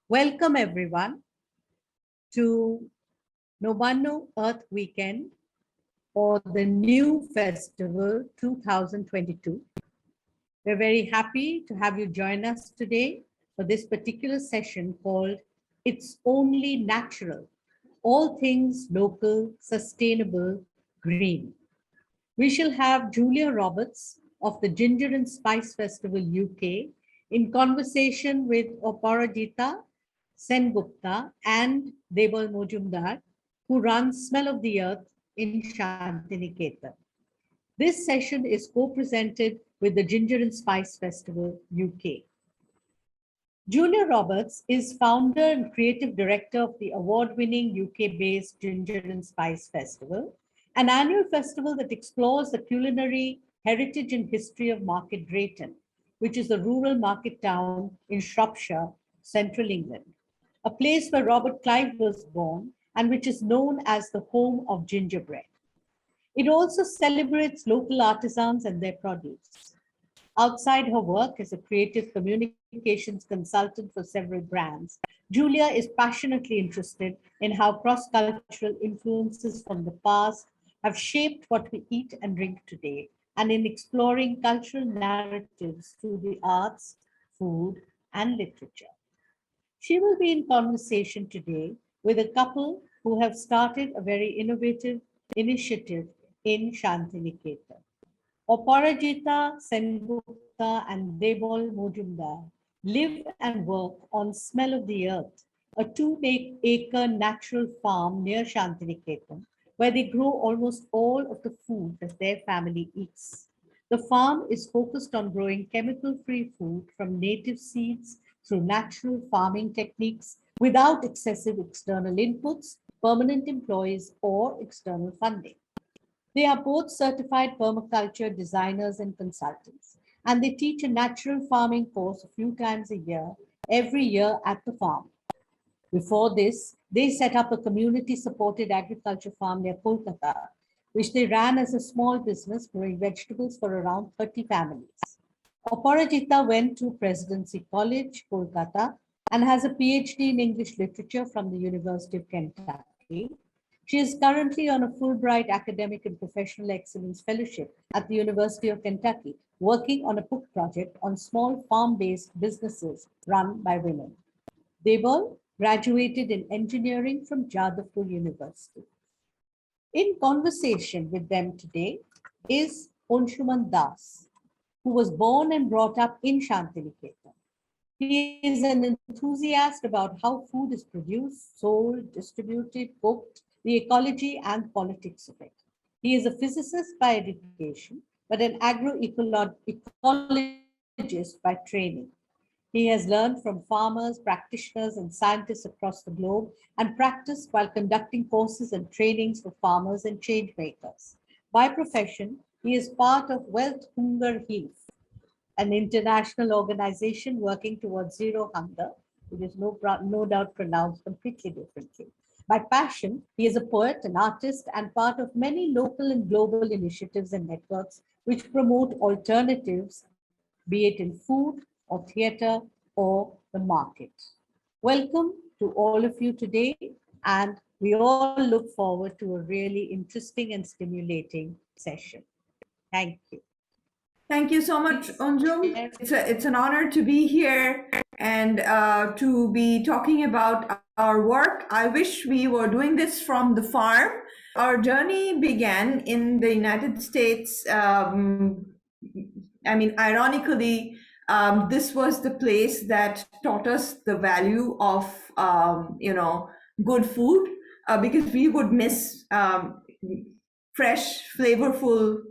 Welcome everyone to Nobanu Earth Weekend or the new festival 2022. We're very happy to have you join us today for this particular session called It's Only Natural, All Things Local, Sustainable, Green. We shall have Julia Roberts of the Ginger and Spice Festival UK in conversation with Aparajita, Sengupta, and Debal Mazumder, who runs Smell of the Earth in Santiniketan. This session is co-presented with the Ginger and Spice Festival UK. Julia Roberts is founder and creative director of the award-winning UK-based Ginger and Spice Festival, an annual festival that explores the culinary heritage and history of Market Drayton, which is a rural market town in Shropshire, central England, a place where Robert Clive was born and which is known as the home of gingerbread. It also celebrates local artisans and their produce. Outside her work as a creative communications consultant for several brands, Julia is passionately interested in how cross-cultural influences from the past have shaped what we eat and drink today, and in exploring cultural narratives through the arts, food, and literature. She will be in conversation today with a couple who have started a very innovative initiative in Santiniketan. Aparajita, Sengupta, and Debal Mazumder live and work on Smell of the Earth, a 2-acre natural farm near Santiniketan, where they grow almost all of the food that their family eats. The farm is focused on growing chemical-free food from native seeds through natural farming techniques without excessive external inputs, permanent employees, or external funding. They are both certified permaculture designers and consultants, and they teach a natural farming course a few times a year, every year at the farm. Before this, they set up a community-supported agriculture farm near Kolkata, which they ran as a small business growing vegetables for around 30 families. Aparajita went to Presidency College, Kolkata, and has a PhD in English literature from the University of Kentucky. She is currently on a Fulbright Academic and Professional Excellence Fellowship at the University of Kentucky, working on a book project on small farm-based businesses run by women. Debal graduated in engineering from Jadavpur University. In conversation with them today is Anshuman Das, who was born and brought up in Santiniketan. He is an enthusiast about how food is produced, sold, distributed, cooked, the ecology and politics of it. He is a physicist by education, but an agroecologist by training. He has learned from farmers, practitioners, and scientists across the globe and practiced while conducting courses and trainings for farmers and change makers. By profession, he is part of Wealth Hunger Health, an international organization working towards zero hunger, which is no doubt pronounced completely differently. By passion, he is a poet, an artist, and part of many local and global initiatives and networks which promote alternatives, be it in food or theater or the market. Welcome to all of you today, and we all look forward to a really interesting and stimulating session. Thank you. Thank you so much, Anjum. It's an honor to be here and to be talking about our work. I wish we were doing this from the farm. Our journey began in the United States. Ironically, this was the place that taught us the value of, good food because we would miss fresh, flavorful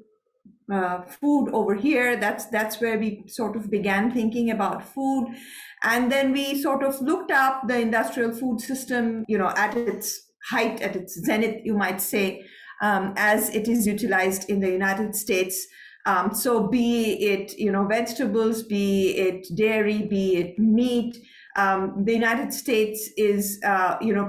food over here. That's where we sort of began thinking about food, and then we sort of looked up the industrial food system, at its height, at its zenith, you might say, as it is utilized in the United States. So be it vegetables, be it dairy, be it meat, the United States is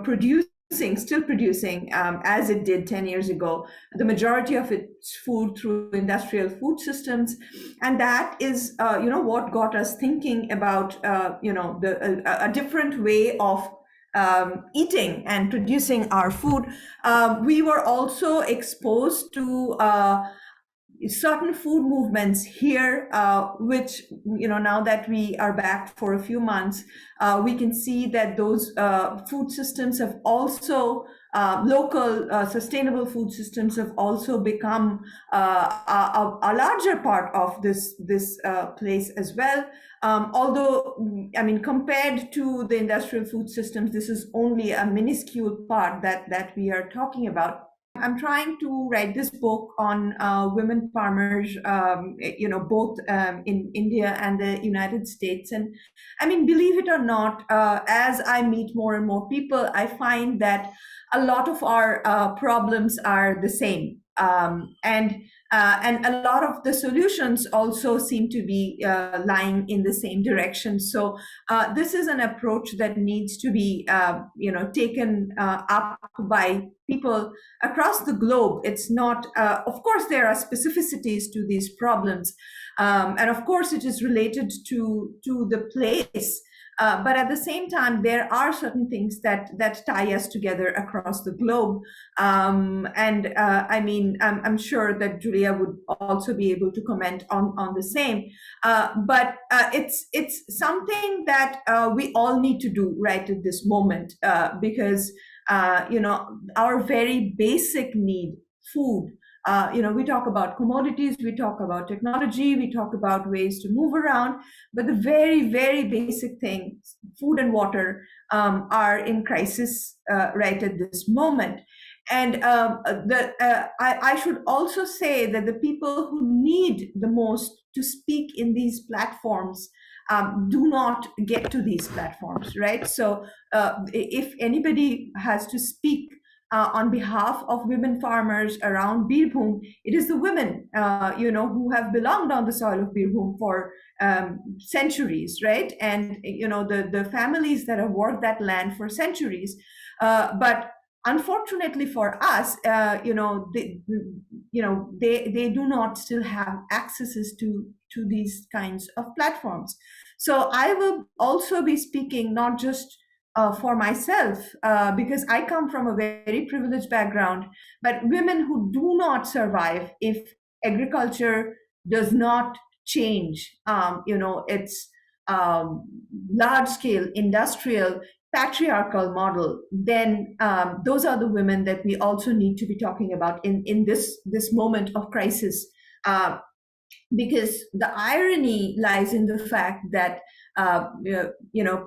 produces still producing, as it did 10 years ago, the majority of its food through industrial food systems. And that is, what got us thinking about, a different way of eating and producing our food. We were also exposed to certain food movements here, which, now that we are back for a few months, we can see that those food systems have also, local sustainable food systems have also become a larger part of this place as well. Although, compared to the industrial food systems, this is only a minuscule part that we are talking about. I'm trying to write this book on women farmers, both in India and the United States. And believe it or not, as I meet more and more people, I find that a lot of our problems are the same. And a lot of the solutions also seem to be lying in the same direction. So this is an approach that needs to be, taken up by people across the globe. It's not, of course, there are specificities to these problems, and of course, it is related to the place. But at the same time, there are certain things that tie us together across the globe. I'm sure that Julia would also be able to comment on the same. But it's something that we all need to do right at this moment, because our very basic need, food. We talk about commodities, we talk about technology, we talk about ways to move around, but the very, very basic things, food and water, are in crisis right at this moment. And I should also say that the people who need the most to speak in these platforms do not get to these platforms, right? So if anybody has to speak on behalf of women farmers around Birbhum, it is the women, who have belonged on the soil of Birbhum for centuries, right? And, the families that have worked that land for centuries. But unfortunately for us, they do not still have accesses to these kinds of platforms. So I will also be speaking not just for myself, because I come from a very privileged background, but women who do not survive if agriculture does not change, its large-scale industrial patriarchal model, then those are the women that we also need to be talking about in this moment of crisis. Because the irony lies in the fact that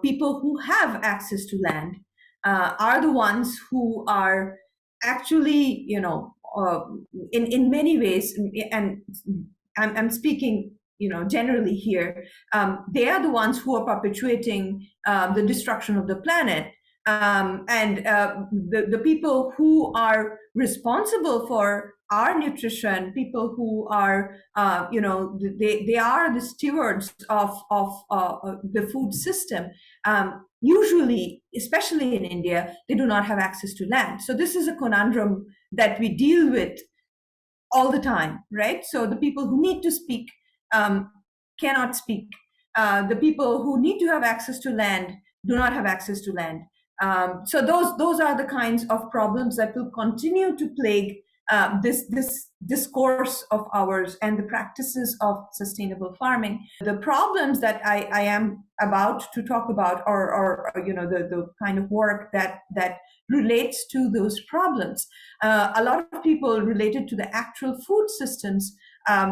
people who have access to land are the ones who are actually, in many ways, and I'm speaking, generally here, they are the ones who are perpetuating the destruction of the planet. And the people who are responsible for our nutrition, people who are, they are the stewards of the food system. Usually, especially in India, they do not have access to land. So this is a conundrum that we deal with all the time, right? So the people who need to speak cannot speak. The people who need to have access to land do not have access to land. So those are the kinds of problems that will continue to plague this discourse of ours and the practices of sustainable farming. The problems that I am about to talk about, or the kind of work that relates to those problems. A lot of people related to the actual food systems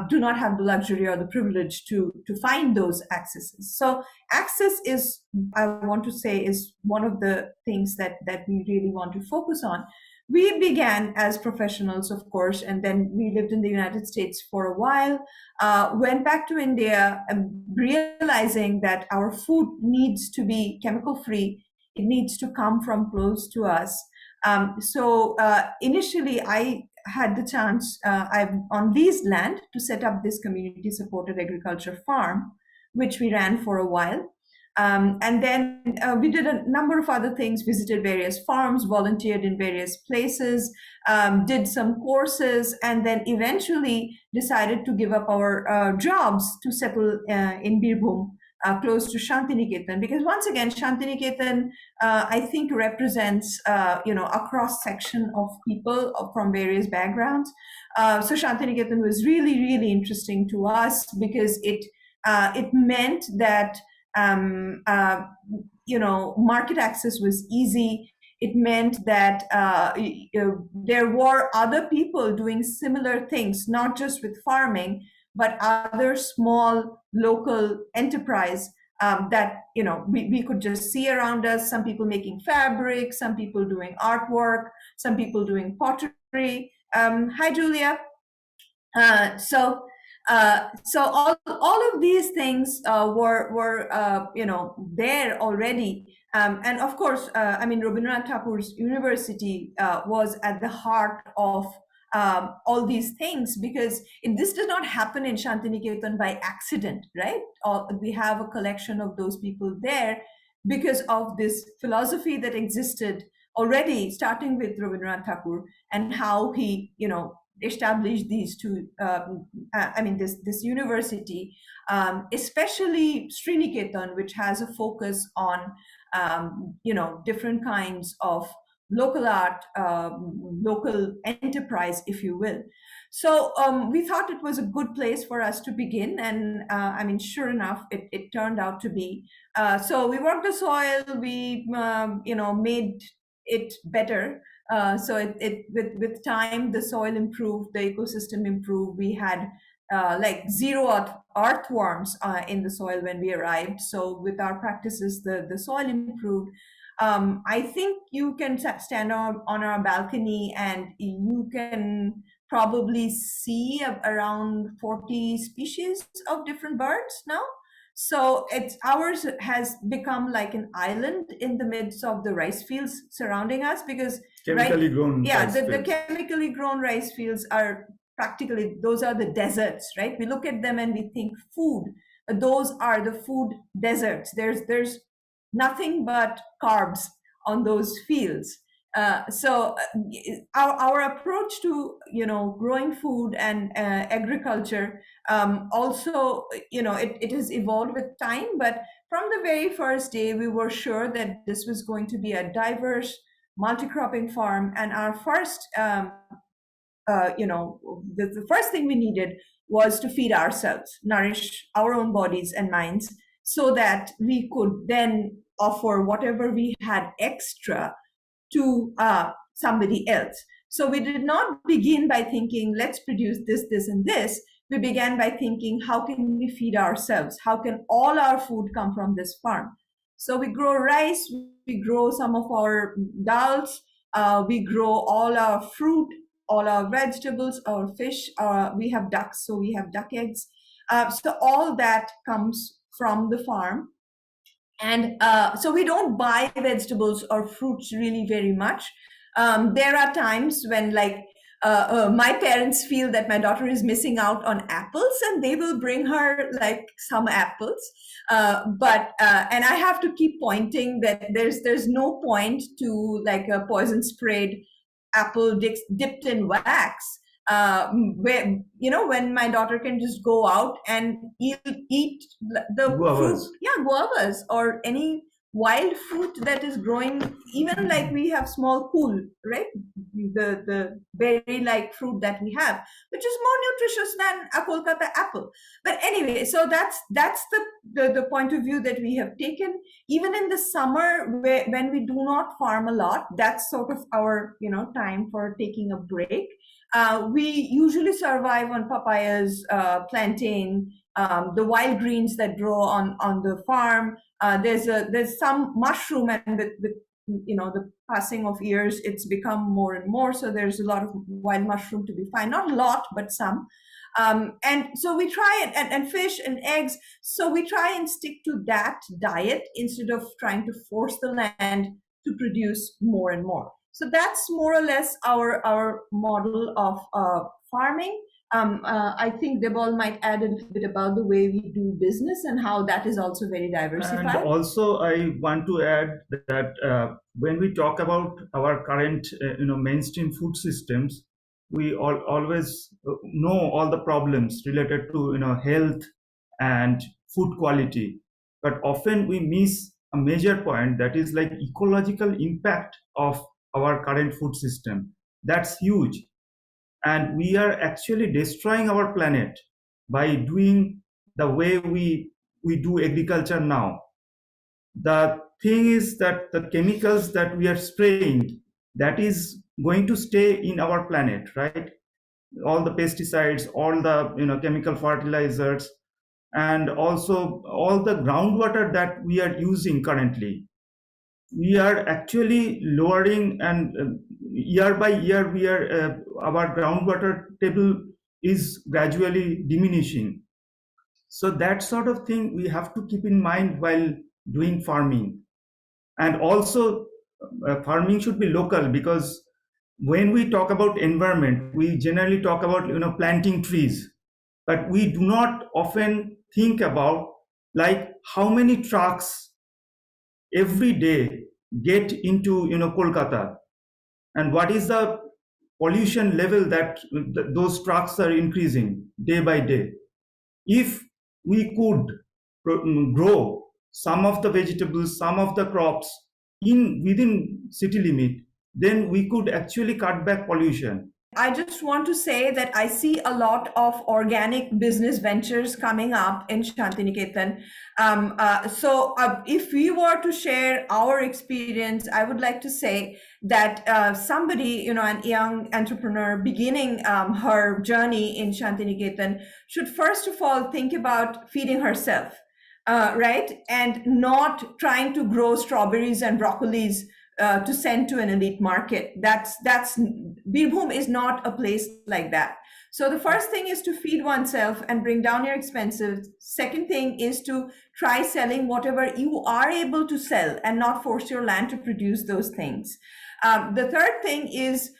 do not have the luxury or the privilege to find those accesses. So access is, I want to say, is one of the things that we really want to focus on. We began as professionals, of course, and then we lived in the United States for a while, went back to India, realizing that our food needs to be chemical-free. It needs to come from close to us. So initially, I had the chance, I'm on leased land to set up this community-supported agriculture farm, which we ran for a while. And then we did a number of other things, visited various farms, volunteered in various places, did some courses, and then eventually decided to give up our jobs to settle in Birbhum, close to Santiniketan. Because once again, Santiniketan, I think, represents a cross section of people from various backgrounds. So Santiniketan was really, really interesting to us because it meant that market access was easy. It meant that there were other people doing similar things, not just with farming, but other small local enterprise that we could just see around us. Some people making fabric, some people doing artwork, some people doing pottery. Hi, Julia. So all of these things were there already, and of course, Rabindranath Tagore's university was at the heart of all these things, because this does not happen in Santiniketan by accident, right? We have a collection of those people there because of this philosophy that existed already, starting with Rabindranath Tagore and how he established these two, this university, especially Sriniketan, which has a focus on, different kinds of local art, local enterprise, if you will. So we thought it was a good place for us to begin, and sure enough, it turned out to be. So we worked the soil, we made it better. So with time, the soil improved, the ecosystem improved. We had like zero earthworms in the soil when we arrived. So with our practices, the soil improved. I think you can stand on our balcony and you can probably see around 40 species of different birds now. So ours has become like an island in the midst of the rice fields surrounding us, because chemically grown the chemically grown rice fields are practically, those are the deserts, right? We look at them and we think food. Those are the food deserts. There's nothing but carbs on those fields. So our approach to growing food and agriculture also it has evolved with time, but from the very first day we were sure that this was going to be a diverse multi-cropping farm. And our first the first thing we needed was to feed ourselves, nourish our own bodies and minds, so that we could then offer whatever we had extra to somebody else. So we did not begin by thinking, let's produce this, this, and this. We began by thinking, how can we feed ourselves? How can all our food come from this farm? So we grow rice, we grow some of our dals, we grow all our fruit, all our vegetables, our fish, we have ducks, so we have duck eggs. So all that comes from the farm. And so we don't buy vegetables or fruits really very much. There are times when my parents feel that my daughter is missing out on apples, and they will bring her like some apples. But and I have to keep pointing that there's no point to like a poison sprayed apple dipped in wax, where when my daughter can just go out and eat the guavas. fruit, guavas or any wild fruit that is growing. Even like we have small pool, right? The berry like fruit that we have, which is more nutritious than a Kolkata apple. But anyway, so that's the point of view that we have taken. Even in the summer, when we do not farm a lot, that's sort of our time for taking a break. We usually survive on papayas, plantain, the wild greens that grow on the farm. There's some mushroom, and with the passing of years, it's become more and more. So there's a lot of wild mushroom to be found. Not a lot, but some. And so we try it, and fish and eggs. So we try and stick to that diet instead of trying to force the land to produce more and more. So that's more or less our model of farming. I think Debal might add a little bit about the way we do business and how that is also very And diversified. also, I want to add that when we talk about our current, mainstream food systems, we always know all the problems related to, health and food quality. But often we miss a major point, that is like ecological impact of our current food system. That's huge. And we are actually destroying our planet by doing the way we do agriculture now. The thing is that the chemicals that we are spraying, that is going to stay in our planet, right? All the pesticides, all the chemical fertilizers, and also all the groundwater that we are using currently, we are actually lowering, and year by year we are our groundwater table is gradually diminishing. So that sort of thing we have to keep in mind while doing farming. And also farming should be local, because when we talk about environment, we generally talk about planting trees, but we do not often think about like how many trucks every day get into Kolkata, and what is the pollution level that those trucks are increasing day by day. If we could grow some of the vegetables, some of the crops in within city limit, then we could actually cut back pollution. I just want to say that I see a lot of organic business ventures coming up in Santiniketan. If we were to share our experience, I would like to say that somebody, a young entrepreneur beginning her journey in Santiniketan should first of all think about feeding herself, right? And not trying to grow strawberries and broccolis to send to an elite market. That's Birbhum is not a place like that. So the first thing is to feed oneself and bring down your expenses. Second thing is to try selling whatever you are able to sell and not force your land to produce those things. The third thing is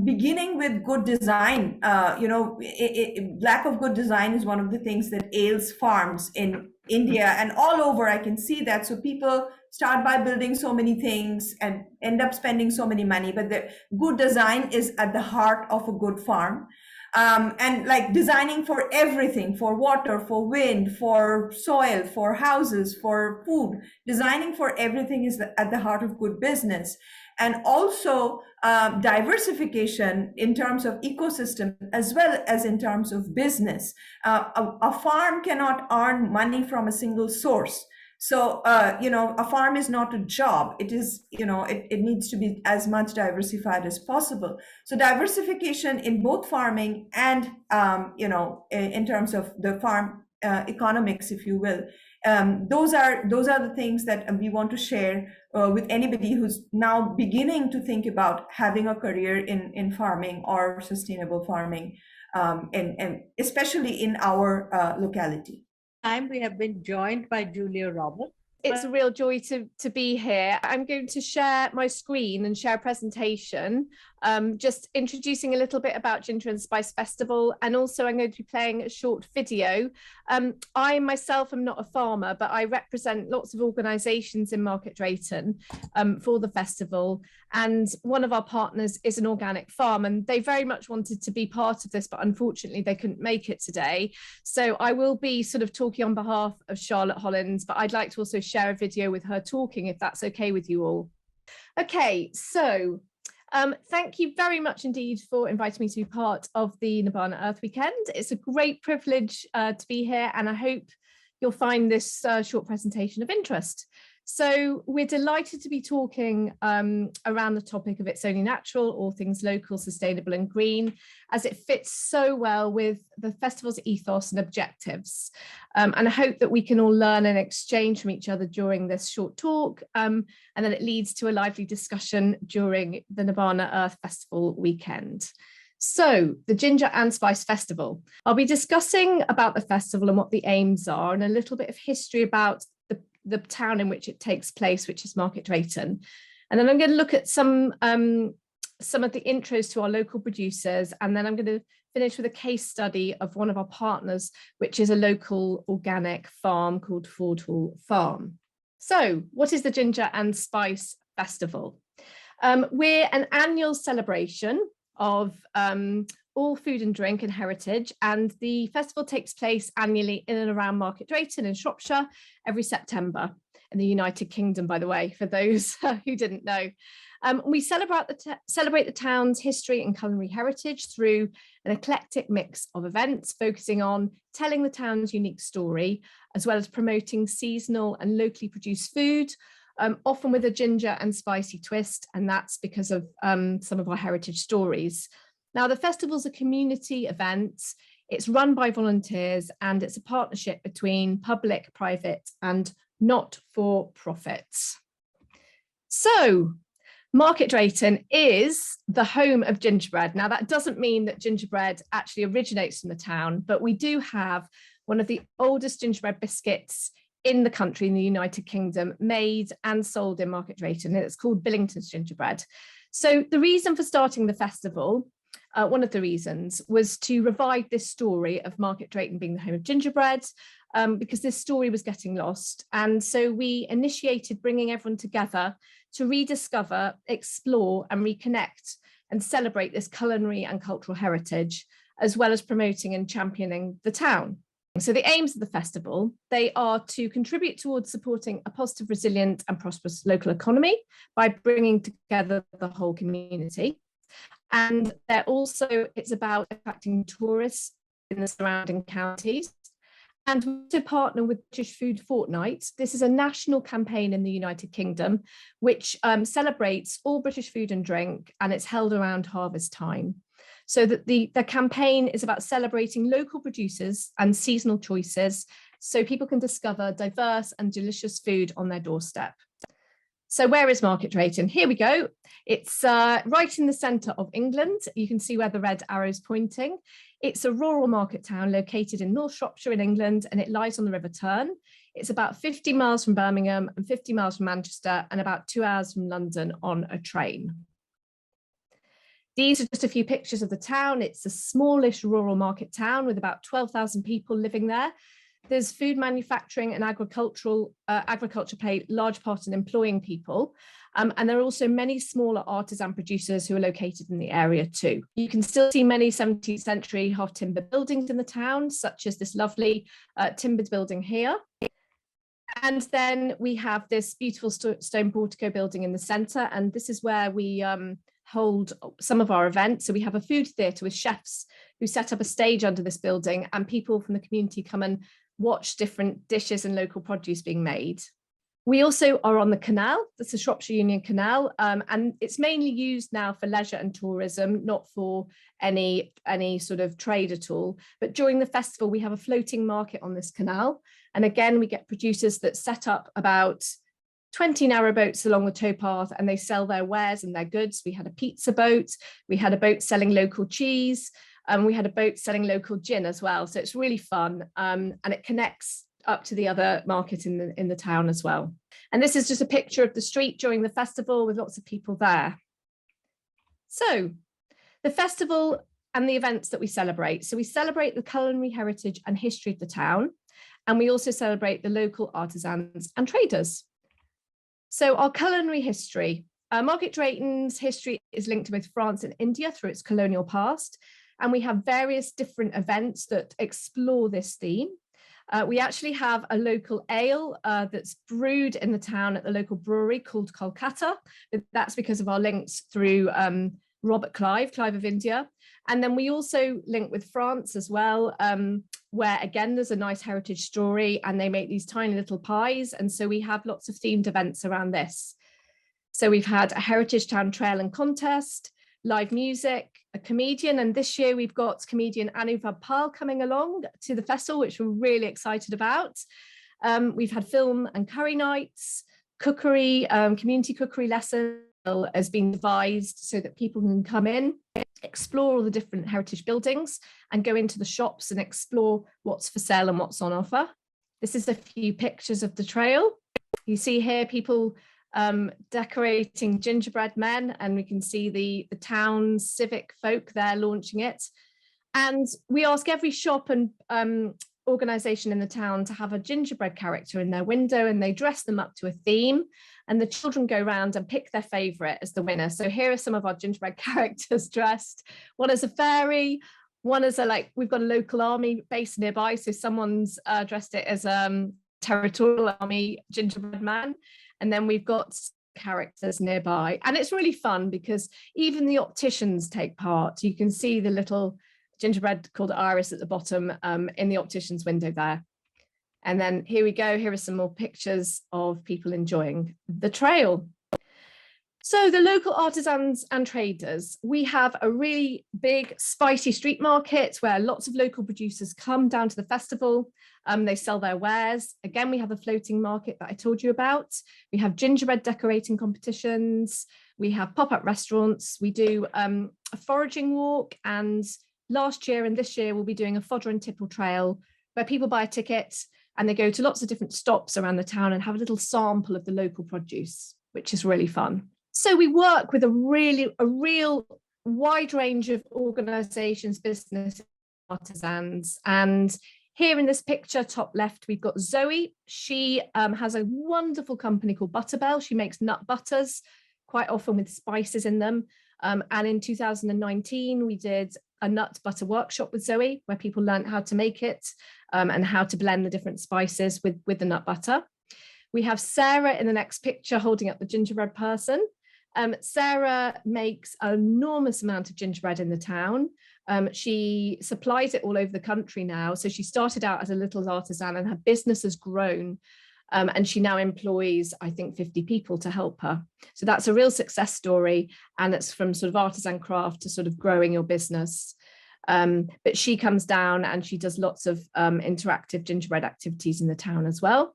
beginning with good design. Lack of good design is one of the things that ails farms in India and all over. I can see that. So people start by building so many things and end up spending so many money, but the good design is at the heart of a good farm. And like designing for everything, for water, for wind, for soil, for houses, for food, designing for everything is at the heart of good business. And also diversification in terms of ecosystem as well as in terms of business. A farm cannot earn money from a single source. So, a farm is not a job. It is, it needs to be as much diversified as possible. So diversification in both farming and, in terms of the farm economics, if you will. Those are the things that we want to share with anybody who's now beginning to think about having a career in farming or sustainable farming, and especially in our locality. Time we have been joined by Julia Roberts. It's a real joy to be here. I'm going to share my screen and share a presentation, just introducing a little bit about Ginger and Spice Festival, and also I'm going to be playing a short video. I myself am not a farmer, but I represent lots of organisations in Market Drayton for the festival, and one of our partners is an organic farm, and they very much wanted to be part of this, but unfortunately they couldn't make it today. So I will be sort of talking on behalf of Charlotte Hollins, but I'd like to also share a video with her talking, if that's okay with you all. Okay, so thank you very much indeed for inviting me to be part of the Nibbana Earth Weekend. It's a great privilege to be here, and I hope you'll find this short presentation of interest. So we're delighted to be talking around the topic of It's Only Natural, all things local, sustainable and green, as it fits so well with the festival's ethos and objectives. And I hope that we can all learn and exchange from each other during this short talk, and then it leads to a lively discussion during the Nibbana Earth Festival weekend. So the Ginger and Spice Festival. I'll be discussing about the festival and what the aims are, and a little bit of history about the town in which it takes place, which is Market Drayton. And then I'm going to look at some of the intros to our local producers, and then I'm going to finish with a case study of one of our partners, which is a local organic farm called Fordhall Farm. So what is the Ginger and Spice Festival? We're an annual celebration of all food and drink and heritage, and the festival takes place annually in and around Market Drayton in Shropshire every September, in the United Kingdom, by the way, for those who didn't know. We celebrate the town's history and culinary heritage through an eclectic mix of events focusing on telling the town's unique story, as well as promoting seasonal and locally produced food, often with a ginger and spicy twist, and that's because of some of our heritage stories. Now, the festival's a community event. It's run by volunteers, and it's a partnership between public, private, and not-for-profits. So, Market Drayton is the home of gingerbread. Now, that doesn't mean that gingerbread actually originates from the town, but we do have one of the oldest gingerbread biscuits in the country, in the United Kingdom, made and sold in Market Drayton, and it's called Billington's gingerbread. So the reason for starting the festival, one of the reasons, was to revive this story of Market Drayton being the home of gingerbread, because this story was getting lost. And so we initiated bringing everyone together to rediscover, explore and reconnect and celebrate this culinary and cultural heritage, as well as promoting and championing the town. So the aims of the festival, they are to contribute towards supporting a positive, resilient and prosperous local economy by bringing together the whole community. And it's about attracting tourists in the surrounding counties. And to partner with British Food Fortnight, this is a national campaign in the United Kingdom, which celebrates all British food and drink, and it's held around harvest time. So that the campaign is about celebrating local producers and seasonal choices, so people can discover diverse and delicious food on their doorstep. So where is Market Drayton? Here we go. It's right in the centre of England. You can see where the red arrow is pointing. It's a rural market town located in North Shropshire in England, and it lies on the River Tern. It's about 50 miles from Birmingham and 50 miles from Manchester, and about 2 hours from London on a train. These are just a few pictures of the town. It's a smallish rural market town with about 12,000 people living there. There's food manufacturing and agriculture play a large part in employing people. And there are also many smaller artisan producers who are located in the area too. You can still see many 17th century half timber buildings in the town, such as this lovely timbered building here. And then we have this beautiful stone portico building in the centre, and this is where we hold some of our events. So we have a food theatre with chefs who set up a stage under this building, and people from the community come and watch different dishes and local produce being made. We also are on the canal, that's the Shropshire Union Canal, and it's mainly used now for leisure and tourism, not for any sort of trade at all. But during the festival, we have a floating market on this canal. And again, we get producers that set up about 20 narrow boats along the towpath, and they sell their wares and their goods. We had a pizza boat, we had a boat selling local cheese, and we had a boat selling local gin as well. So it's really fun, and it connects up to the other market in the town as well. And this is just a picture of the street during the festival with lots of people there. So the festival and the events that we celebrate. So we celebrate the culinary heritage and history of the town, and we also celebrate the local artisans and traders. So our culinary history. Market Drayton's history is linked with France and India through its colonial past, and we have various different events that explore this theme. We actually have a local ale that's brewed in the town at the local brewery called Kolkata. That's because of our links through Robert Clive of India. And then we also link with France as well, where again, there's a nice heritage story, and they make these tiny little pies. And so we have lots of themed events around this. So we've had a Heritage Town Trail and Contest, live music, a comedian, and this year we've got comedian Anuvab Pal coming along to the festival, which we're really excited about. We've had film and curry nights, cookery, community cookery lesson has been devised so that people can come in, explore all the different heritage buildings, and go into the shops and explore what's for sale and what's on offer. This is a few pictures of the trail. You see here people decorating gingerbread men, and we can see the town's civic folk there launching it. And we ask every shop and organisation in the town to have a gingerbread character in their window, and they dress them up to a theme, and the children go around and pick their favourite as the winner. So here are some of our gingerbread characters dressed. One as a fairy, one as a, we've got a local army base nearby, so someone's dressed it as territorial army gingerbread man, and then we've got characters nearby, and it's really fun because even the opticians take part. You can see the little gingerbread called Iris at the bottom in the optician's window there. And then here we go, here are some more pictures of people enjoying the trail. So the local artisans and traders, we have a really big spicy street market where lots of local producers come down to the festival. They sell their wares. Again, we have a floating market that I told you about. We have gingerbread decorating competitions. We have pop-up restaurants. We do a foraging walk, and last year and this year we'll be doing a fodder and tipple trail where people buy a ticket and they go to lots of different stops around the town and have a little sample of the local produce, which is really fun. So we work with a real wide range of organisations, business, artisans. And here in this picture, top left, we've got Zoe. She has a wonderful company called Butterbell. She makes nut butters, quite often with spices in them. And in 2019, we did a nut butter workshop with Zoe, where people learned how to make it and how to blend the different spices with the nut butter. We have Sarah in the next picture holding up the gingerbread person. Sarah makes an enormous amount of gingerbread in the town. She supplies it all over the country now. So she started out as a little artisan and her business has grown. And she now employs, I think, 50 people to help her. So that's a real success story. And it's from sort of artisan craft to sort of growing your business. But she comes down and she does lots of interactive gingerbread activities in the town as well.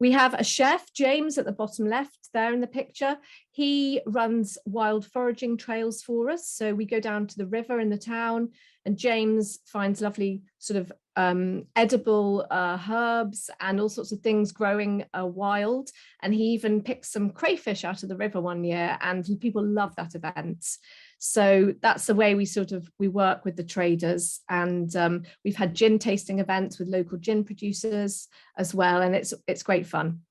We have a chef, James, at the bottom left there in the picture. He runs wild foraging trails for us. So we go down to the river in the town and James finds lovely sort of edible herbs and all sorts of things growing wild. And he even picked some crayfish out of the river one year and people love that event. So that's the way we work with the traders, and we've had gin tasting events with local gin producers as well, and it's great fun.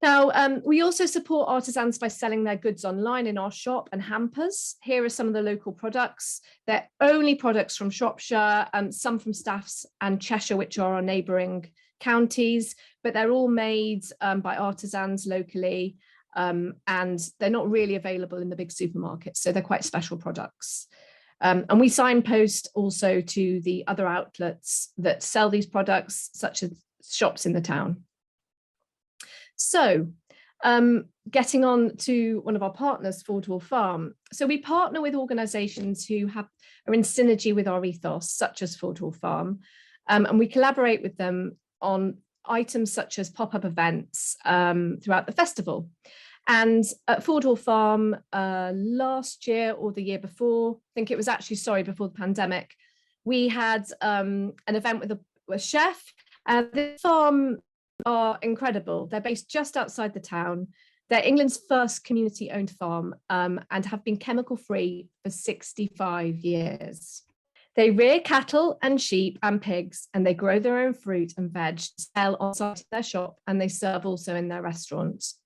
Now, we also support artisans by selling their goods online in our shop and hampers. Here are some of the local products. They're only products from Shropshire, some from Staffs and Cheshire, which are our neighbouring counties, but they're all made by artisans locally. And they're not really available in the big supermarkets, so they're quite special products. And we signpost also to the other outlets that sell these products, such as shops in the town. So getting on to one of our partners, Fordhall Farm. So we partner with organisations who are in synergy with our ethos, such as Fordhall Farm, and we collaborate with them on items such as pop-up events throughout the festival. And at Fordhall Farm last year or the year before, I think it was actually, before the pandemic, we had an event with a chef. And this farm are incredible. They're based just outside the town. They're England's first community-owned farm and have been chemical-free for 65 years. They rear cattle and sheep and pigs, and they grow their own fruit and veg, sell on site in their shop, and they serve also in their restaurants.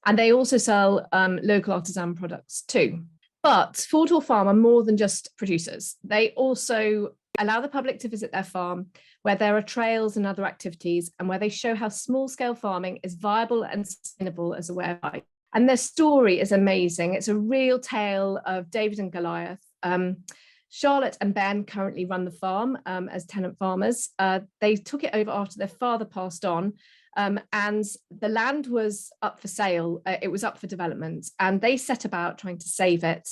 And they also sell local artisan products too. But Fordhall Farm are more than just producers. They also allow the public to visit their farm, where there are trails and other activities, and where they show how small-scale farming is viable and sustainable as a way of life. And their story is amazing. It's a real tale of David and Goliath. Charlotte and Ben currently run the farm as tenant farmers. They took it over after their father passed on, and the land was up for sale. It was up for development, and they set about trying to save it.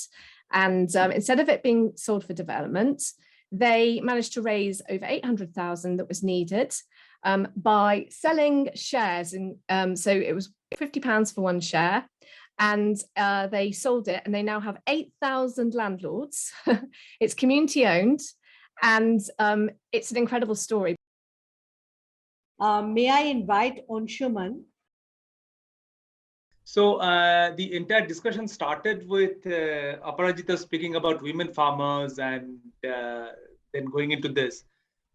And instead of it being sold for development, they managed to raise over 800,000 that was needed by selling shares. So it was £50 for one share, and they sold it, and they now have 8,000 landlords. It's community owned, and it's an incredible story. May I invite Anshuman? So the entire discussion started with Aparajita speaking about women farmers and then going into this.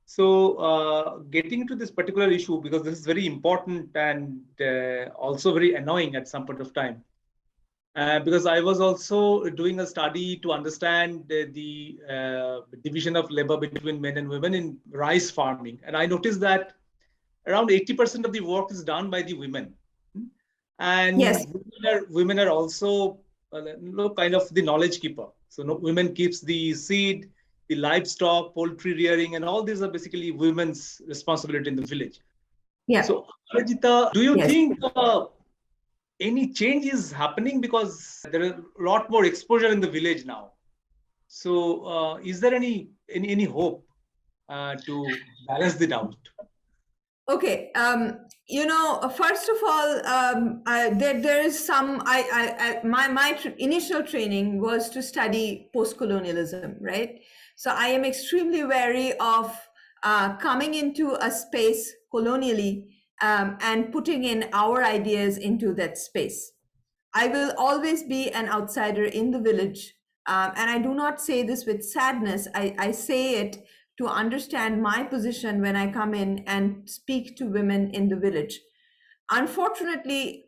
So getting into this particular issue, because this is very important and also very annoying at some point of time. Because I was also doing a study to understand the division of labor between men and women in rice farming. And I noticed that around 80% of the work is done by the women. And Yes. women are also kind of the knowledge keeper. So women keeps the seed, the livestock, poultry rearing, and all these are basically women's responsibility in the village. Yeah. So Aparajita, do you Yes. think any change is happening, because there is a lot more exposure in the village now? So is there any hope to balance it out? Okay. First of all, there is some. My initial training was to study post-colonialism, right? So I am extremely wary of coming into a space colonially and putting in our ideas into that space. I will always be an outsider in the village. And I do not say this with sadness. I say it to understand my position when I come in and speak to women in the village. Unfortunately,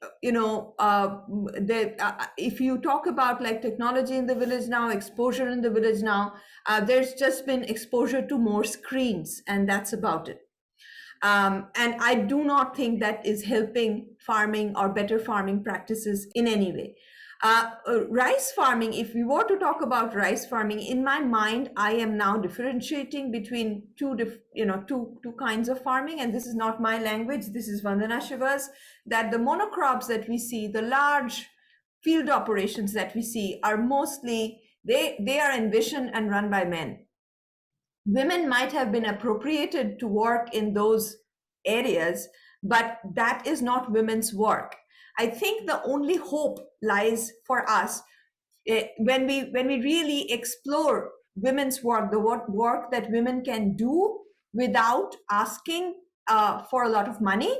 if you talk about like technology in the village now, exposure in the village now, there's just been exposure to more screens, and that's about it. And I do not think that is helping farming or better farming practices in any way. Rice farming, if we were to talk about rice farming, in my mind, I am now differentiating between two kinds of farming. And this is not my language. This is Vandana Shiva's, that the monocrops that we see, the large field operations that we see are mostly, they are envisioned and run by men. Women might have been appropriated to work in those areas, but that is not women's work. I think the only hope lies for us when we really explore women's work, the work that women can do without asking for a lot of money,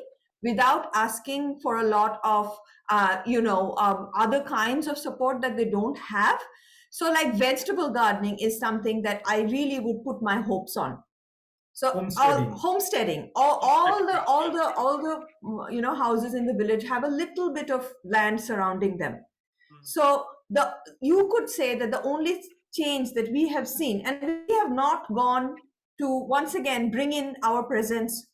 without asking for a lot of other kinds of support that they don't have. So like vegetable gardening is something that I really would put my hopes on. So homesteading, all the houses in the village have a little bit of land surrounding them. So you could say that the only change that we have seen, and we have not gone to once again bring in our presence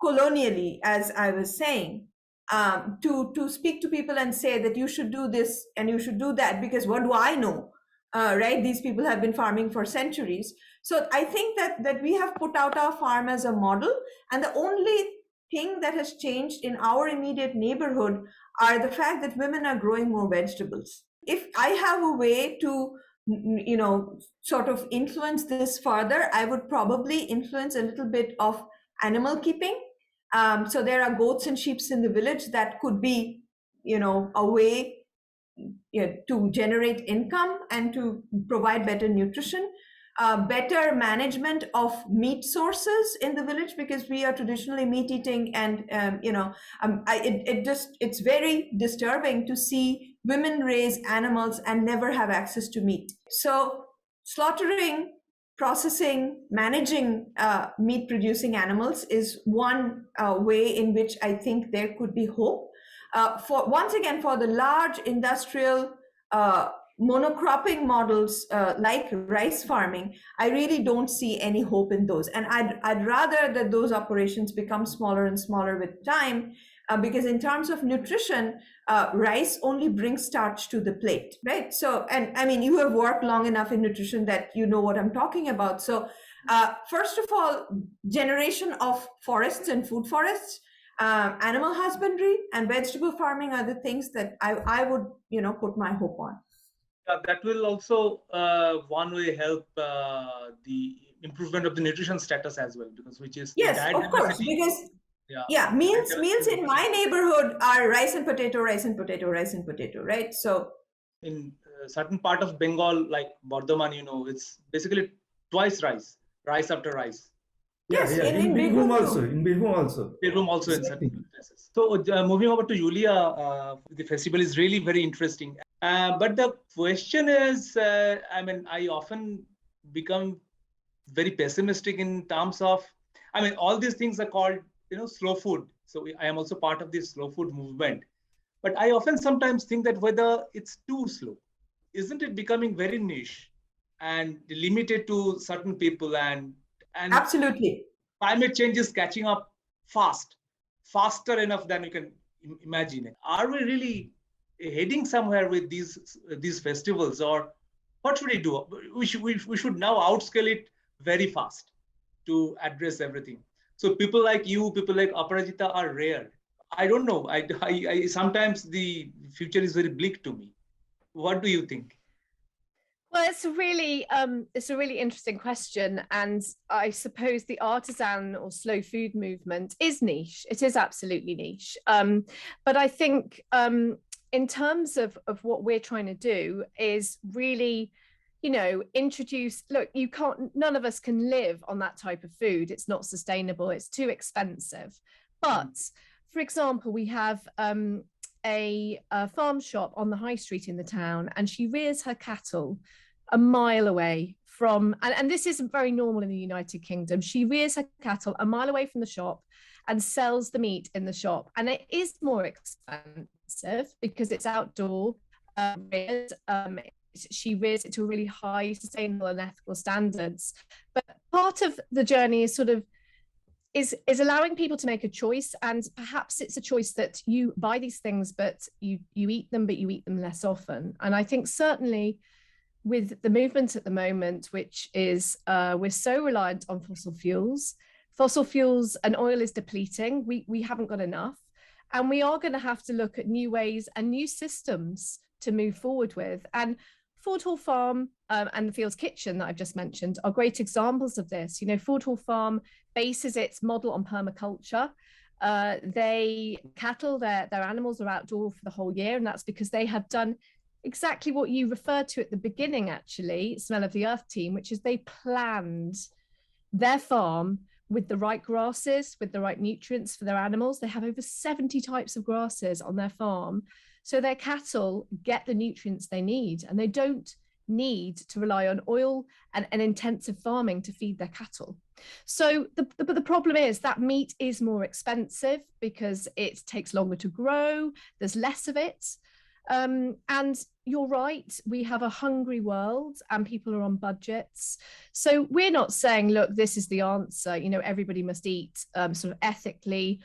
colonially, as I was saying, to speak to people and say that you should do this and you should do that, because what do I know, right? These people have been farming for centuries. So I think that we have put out our farm as a model, and the only thing that has changed in our immediate neighborhood are the fact that women are growing more vegetables. If I have a way to sort of influence this further, I would probably influence a little bit of animal keeping. So there are goats and sheep in the village that could be, a way to generate income and to provide better nutrition, better management of meat sources in the village, because we are traditionally meat eating, and it's very disturbing to see women raise animals and never have access to meat. So slaughtering, processing, managing meat producing animals is one way in which I think there could be hope. For the large industrial monocropping models like rice farming, I really don't see any hope in those. And I'd rather that those operations become smaller and smaller with time, because in terms of nutrition, rice only brings starch to the plate, right? So, and I mean, you have worked long enough in nutrition that you know what I'm talking about. So first of all, generation of forests and food forests, animal husbandry and vegetable farming are the things that I would, put my hope on. That will also one way help the improvement of the nutrition status as well, because which is yes, of course, because meals in my neighborhood are rice and potato, rice and potato, rice and potato, right? So in certain part of Bengal, like Bardhaman, it's basically twice rice after rice. Yeah, Yes, yeah. In Birbhum Birbhum also. too. In Birbhum also. Bedroom also in Same certain thing. places. So moving over to Julia, the festival is really very interesting. But the question is, I mean, I often become very pessimistic in terms of, I mean, all these things are called, slow food. So I am also part of this slow food movement. But I often sometimes think that whether it's too slow, isn't it becoming very niche and limited to certain people, and Absolutely. climate change is catching up faster enough than you can imagine it. Are we really heading somewhere with these festivals, or what should we do? We should now outscale it very fast to address everything. So people like you, people like Aparajita are rare. I don't know. I sometimes the future is very bleak to me. What do you think? Well, it's a really interesting question, and I suppose the artisan or slow food movement is niche. It is absolutely niche, but I think in terms of what we're trying to do is really, introduce. Look, you can't. None of us can live on that type of food. It's not sustainable. It's too expensive. But for example, we have a farm shop on the high street in the town, and she rears her cattle a mile away from, and this isn't very normal in the United Kingdom. She rears her cattle a mile away from the shop and sells the meat in the shop. And it is more expensive because it's outdoor reared. She rears it to really high sustainable and ethical standards. But part of the journey is sort of is allowing people to make a choice, and perhaps it's a choice that you buy these things, but you eat them, but you eat them less often. And I think certainly with the movement at the moment, which is we're so reliant on fossil fuels and oil is depleting. We haven't got enough, and we are going to have to look at new ways and new systems to move forward with. And Fordhall Farm and the Fields Kitchen that I've just mentioned are great examples of this. Fordhall Farm bases its model on permaculture. Their animals are outdoor for the whole year, and that's because they have done exactly what you referred to at the beginning, actually, Smell of the Earth team, which is they planned their farm with the right grasses, with the right nutrients for their animals. They have over 70 types of grasses on their farm. So their cattle get the nutrients they need, and they don't need to rely on oil and intensive farming to feed their cattle. So the problem is that meat is more expensive because it takes longer to grow, there's less of it. And you're right, we have a hungry world and people are on budgets. So we're not saying, look, this is the answer, everybody must eat sort of ethically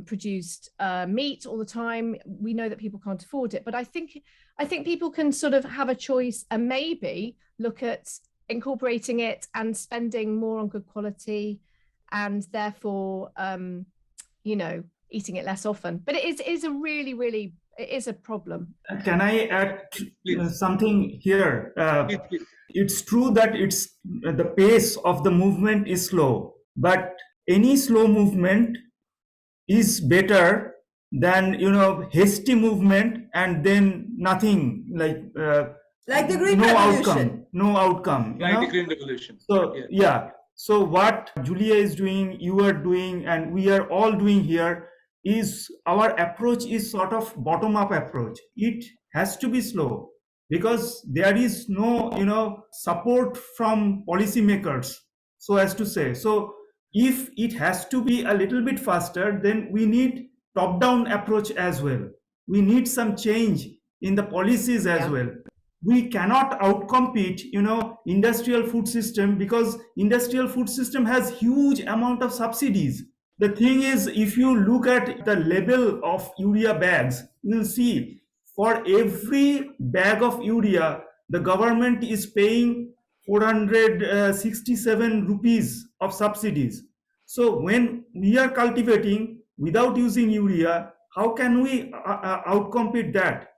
produced meat all the time. We know that people can't afford it, but I think people can sort of have a choice and maybe look at incorporating it and spending more on good quality, and therefore eating it less often. But it is a really, really, it is a problem. Can I add something here? Please. It's true that the pace of the movement is slow, but any slow movement is better than hasty movement and then nothing, like the Green Revolution. no outcome. Like the Green Revolution. So yeah. So what Julia is doing, you are doing, and we are all doing here is our approach is sort of bottom-up approach. It has to be slow because there is no support from policymakers, so as to say. So if it has to be a little bit faster, then we need top-down approach as well. We need some change in the policies as well. We cannot outcompete industrial food system, because industrial food system has huge amount of subsidies. The thing is, if you look at the label of urea bags, you'll see for every bag of urea, the government is paying 467 rupees of subsidies. So when we are cultivating without using urea, how can we outcompete that?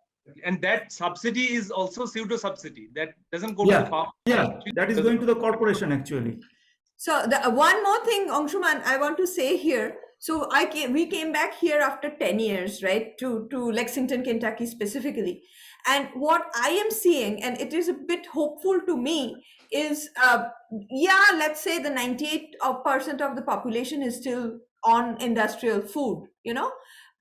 And that subsidy is also pseudo subsidy that doesn't go to the farm. Yeah, that is going to the corporation actually. So one more thing, Angshuman, I want to say here. So we came back here after 10 years, right, to Lexington, Kentucky specifically. And what I am seeing, and it is a bit hopeful to me, is, yeah, let's say the 98% of the population is still on industrial food, you know,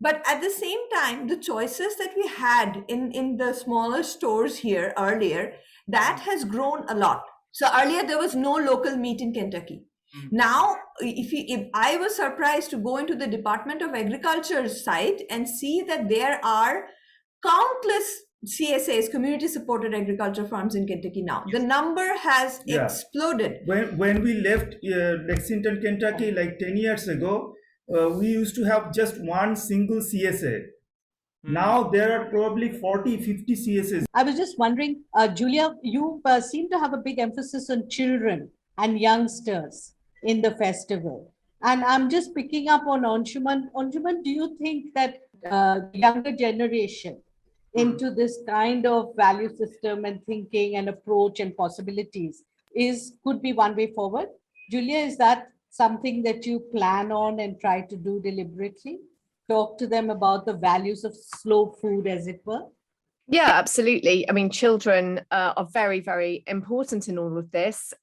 but at the same time, the choices that we had in the smaller stores here earlier, that has grown a lot. So earlier there was no local meat in Kentucky. Now, if I was surprised to go into the Department of Agriculture site and see that there are countless CSAs, community supported agriculture farms in Kentucky now. The number has exploded. When we left Lexington, Kentucky, like 10 years ago, we used to have just one single CSA. Now there are probably 40, 50 CSAs. I was just wondering, Julia, you seem to have a big emphasis on children and youngsters in the festival. And I'm just picking up on Anshuman. Anshuman, do you think that younger generation into this kind of value system and thinking and approach and possibilities could be one way forward? Julia, is that something that you plan on and try to do deliberately? Talk to them about the values of slow food, as it were? Yeah, absolutely. I mean, children are very, very important in all of this.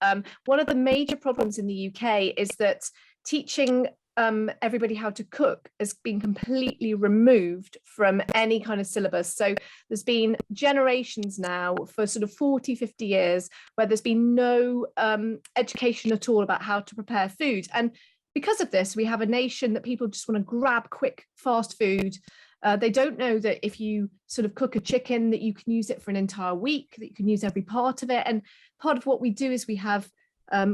One of the major problems in the UK is that teaching everybody how to cook has been completely removed from any kind of syllabus. So there's been generations now for sort of 40, 50 years where there's been no education at all about how to prepare food. And because of this, we have a nation that people just want to grab quick, fast food. They don't know that if you sort of cook a chicken, that you can use it for an entire week, that you can use every part of it. And part of what we do is we have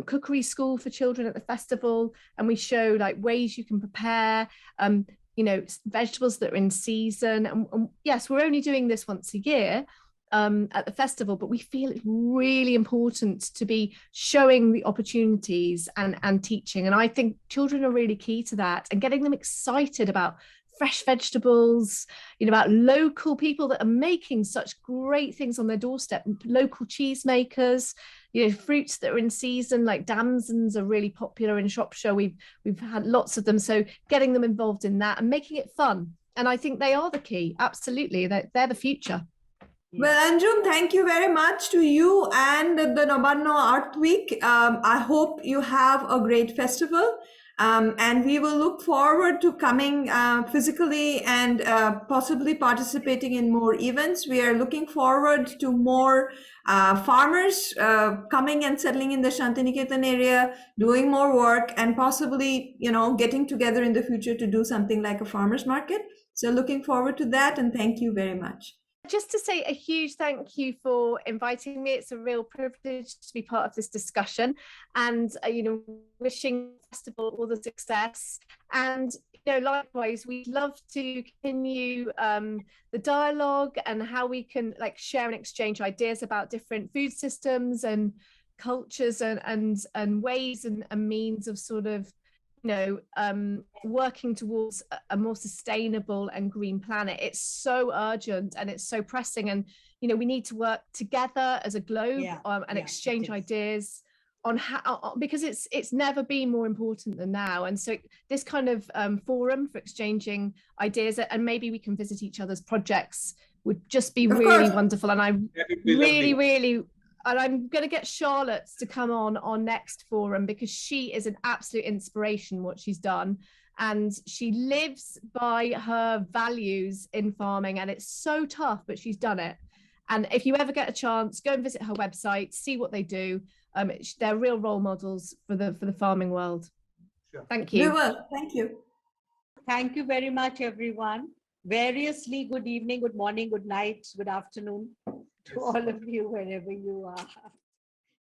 cookery school for children at the festival, and we show like ways you can prepare, you know, vegetables that are in season. And yes, we're only doing this once a year at the festival, but we feel it's really important to be showing the opportunities and teaching. And I think children are really key to that, and getting them excited about fresh vegetables, you know, about local people that are making such great things on their doorstep, local cheesemakers, you know, fruits that are in season, like damsons are really popular in Shropshire. We've had lots of them. So getting them involved in that and making it fun. And I think they are the key. Absolutely. They're the future. Well, Anjum, thank you very much to you and the Nobanno Art Week. I hope you have a great festival. And we will look forward to coming physically and possibly participating in more events. We are looking forward to more farmers coming and settling in the Santiniketan area, doing more work, and possibly, you know, getting together in the future to do something like a farmers market. So looking forward to that, and thank you very much. Just to say a huge thank you for inviting me. It's a real privilege to be part of this discussion, and you know, wishing the festival all the success. And you know, likewise, we'd love to continue the dialogue and how we can like share and exchange ideas about different food systems and cultures and ways and means of sort of, you know, working towards a more sustainable and green planet. It's so urgent and it's so pressing, and you know, we need to work together as a globe and exchange ideas on how, because it's never been more important than now. And so this kind of forum for exchanging ideas, and maybe we can visit each other's projects, would just be really wonderful. And I really and I'm going to get Charlotte to come on our next forum, because she is an absolute inspiration, what she's done. And she lives by her values in farming, and it's so tough, but she's done it. And if you ever get a chance, go and visit her website, see what they do. They're real role models for the farming world. Sure. Thank you. We will. Thank you. Thank you very much, everyone. Variously, good evening, good morning, good night, good afternoon to all of you, wherever you are.